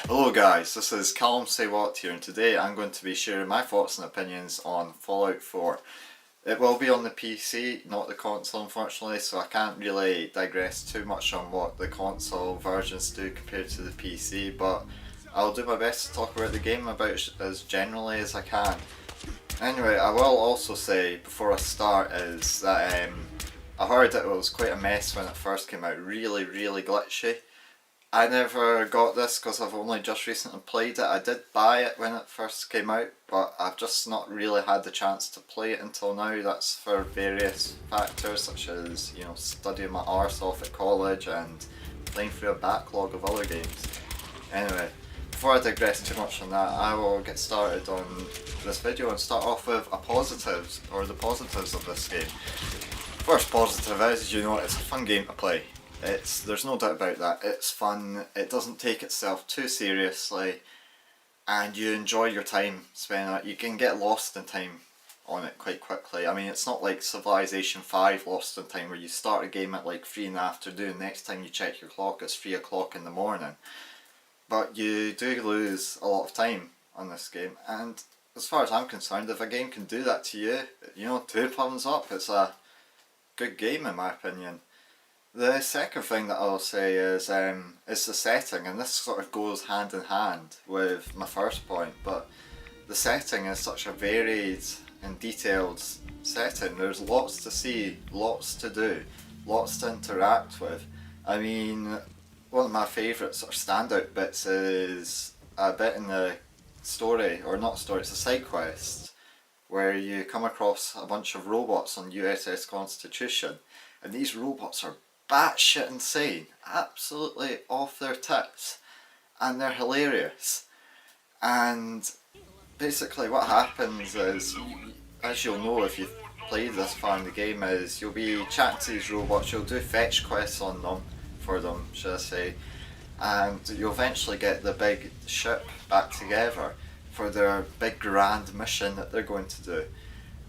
Hello guys, this is Callum Say What here, and today I'm going to be sharing my thoughts and opinions on Fallout 4. It will be on the PC, not the console unfortunately, so I can't really digress too much on what the console versions do compared to the PC, but I'll do my best to talk about the game about as generally as I can. Anyway, I will also say before I start is that I heard it was quite a mess when it first came out, really glitchy. I never got this because I've only just recently played it. I did buy it when it first came out, but I've just not really had the chance to play it until now. That's for various factors such as, you know, studying my arse off at college and playing through a backlog of other games. Anyway, before I digress too much on that, I will get started on this video and start off with the positives of this game. First positive is, you know, it's a fun game to play. There's no doubt about that. It's fun, it doesn't take itself too seriously, and you enjoy your time spending it. You can get lost in time on it quite quickly. I mean, it's not like Civilization 5 Lost in Time where you start a game at like 3 in the afternoon, next time you check your clock it's 3 o'clock in the morning. But you do lose a lot of time on this game, and as far as I'm concerned, if a game can do that to you, you know, 2 thumbs up. It's a good game in my opinion. The second thing that I'll say is the setting, and this sort of goes hand in hand with my first point, but the setting is such a varied and detailed setting. There's lots to see, lots to do, lots to interact with. I mean, one of my favourite sort of standout bits is a bit in the story, or not story, it's a side quest, where you come across a bunch of robots on USS Constitution, and these robots are batshit insane, absolutely off their tits, and they're hilarious. And basically what happens is, as you'll know if you've played this far in the game, is you'll be chatting to these robots, you'll do fetch quests on them, for them should I say, and you'll eventually get the big ship back together for their big grand mission that they're going to do.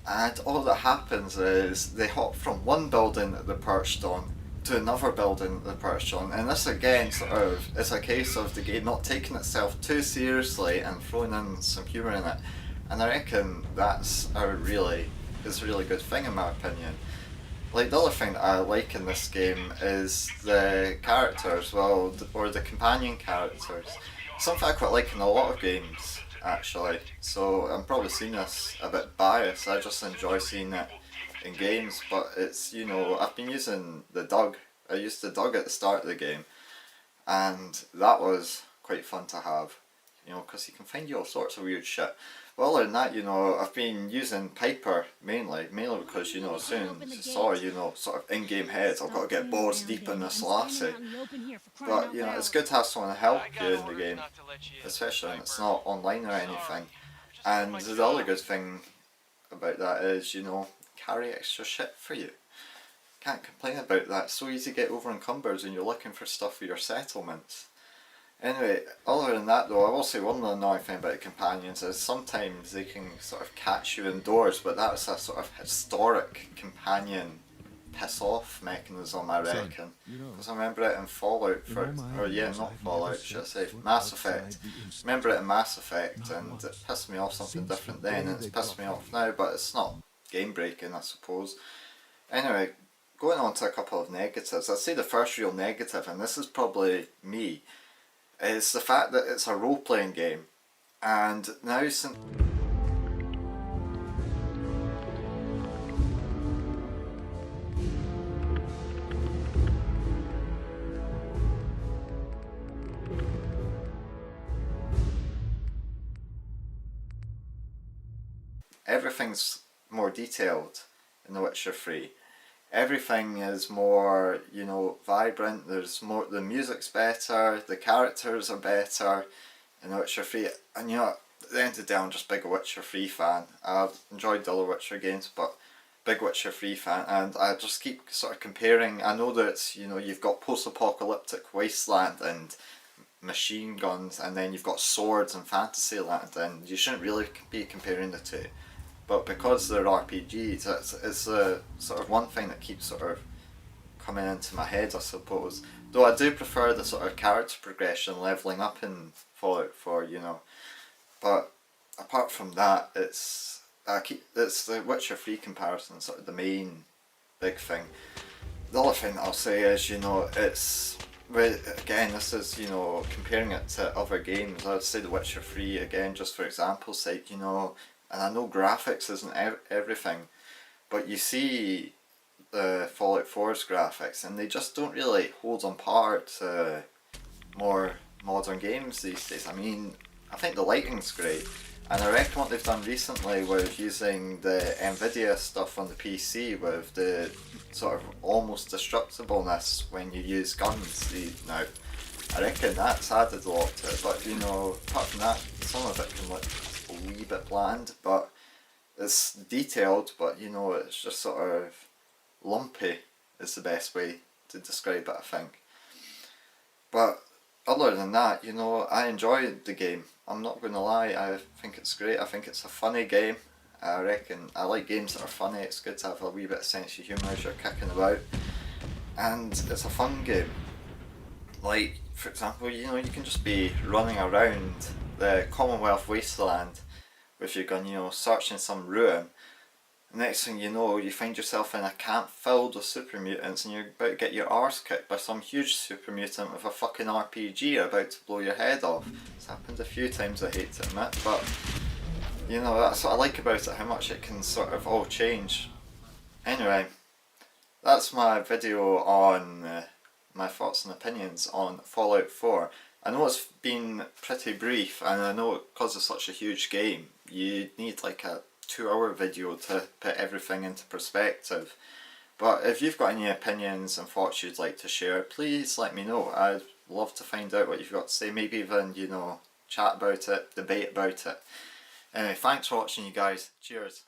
And all that happens is they hop from one building that they're perched on to another building that they're perched on, and this again sort of is a case of the game not taking itself too seriously and throwing in some humour in it, and I reckon that's a really good thing in my opinion. Like, the other thing that I like in this game is the characters, well, or the companion characters. Something I quite like in a lot of games actually, so I'm probably seeing this a bit biased, I just enjoy seeing it in games, but it's, you know, I've been using the Doug. I used the Doug at the start of the game, and that was quite fun to have, you know, because he can find you all sorts of weird shit. But other than that, you know, I've been using Piper mainly because, you know, as soon as I saw, you know, sort of in-game heads, I've got to get balls deep in this lassie. But, you know, it's good to have someone to help you in the game, especially when it's not online or anything. And the other good thing about that is, you know, carry extra shit for you. Can't complain about that. It's so easy to get over encumbered when you're looking for stuff for your settlements. Anyway, other than that though, I will say one annoying thing about the companions is sometimes they can sort of catch you indoors, but that's a sort of historic companion piss off mechanism, I reckon. Because I remember it in Fallout not Fallout, should I say, Mass Effect. Remember it in Mass Effect, and it pissed me off something different then, and it's pissed me off now, but it's not game breaking, I suppose. Anyway, going on to a couple of negatives, I'd say the first real negative, and this is probably me, is the fact that it's a role-playing game, and now since everything's more detailed in The Witcher 3. Everything is more, you know, vibrant, there's more, the music's better, the characters are better in The Witcher 3, and you know, at the end of the day I'm just a big Witcher 3 fan. I've enjoyed the other Witcher games, but big Witcher 3 fan, and I just keep sort of comparing. I know that it's, you know, you've got post-apocalyptic wasteland and machine guns, and then you've got swords and Fantasyland, and you shouldn't really be comparing the two. But because they're RPGs, it's a sort of one thing that keeps sort of coming into my head, I suppose. Though I do prefer the sort of character progression, levelling up in Fallout 4, you know. But apart from that, it's the Witcher 3 comparison, sort of the main big thing. The other thing that I'll say is, you know, it's, again, this is, you know, comparing it to other games. I would say The Witcher 3, again, just for example's sake, you know, and I know graphics isn't everything, but you see the Fallout 4's graphics and they just don't really hold on par to more modern games these days. I mean, I think the lighting's great, and I reckon what they've done recently with using the Nvidia stuff on the PC with the sort of almost destructibleness when you use guns now, I reckon that's added a lot to it. But you know, apart from that, some of it can look a wee bit bland, but it's detailed, but you know, it's just sort of lumpy is the best way to describe it, I think. But other than that, you know, I enjoy the game. I'm not going to lie, I think it's great. I think it's a funny game. I reckon I like games that are funny. It's good to have a wee bit of sense of humour as you're kicking about. And it's a fun game. Like, for example, you know, you can just be running around the Commonwealth wasteland with your gun, you know, searching some ruin. Next thing you know, you find yourself in a camp filled with super mutants and you're about to get your arse kicked by some huge super mutant with a fucking RPG about to blow your head off. It's happened a few times, I hate to admit, but you know, that's what I like about it, how much it can sort of all change. Anyway, that's my video on my thoughts and opinions on Fallout 4. I know it's been pretty brief, and I know because it's such a huge game, you need like a 2-hour video to put everything into perspective. But if you've got any opinions and thoughts you'd like to share, please let me know. I'd love to find out what you've got to say, maybe even, you know, chat about it, debate about it. Anyway, thanks for watching you guys, cheers.